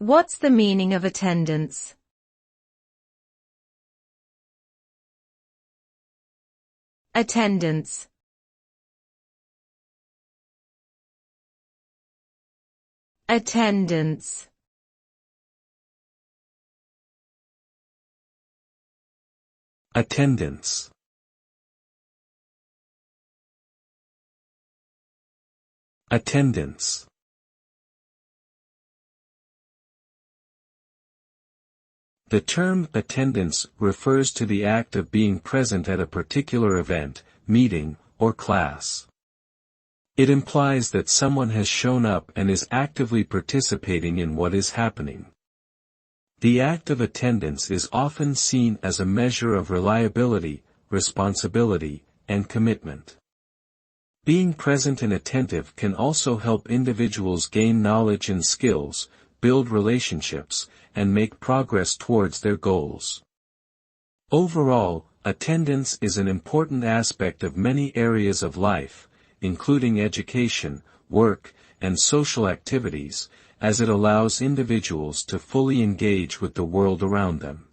What's the meaning of attendance? Attendance. Attendance. Attendance. Attendance. The term attendance refers to the act of being present at a particular event, meeting, or class. It implies that someone has shown up and is actively participating in what is happening. The act of attendance is often seen as a measure of reliability, responsibility, and commitment. Being present and attentive can also help individuals gain knowledge and skills, build relationships, and make progress towards their goals. Overall, attendance is an important aspect of many areas of life, including education, work, and social activities, as it allows individuals to fully engage with the world around them.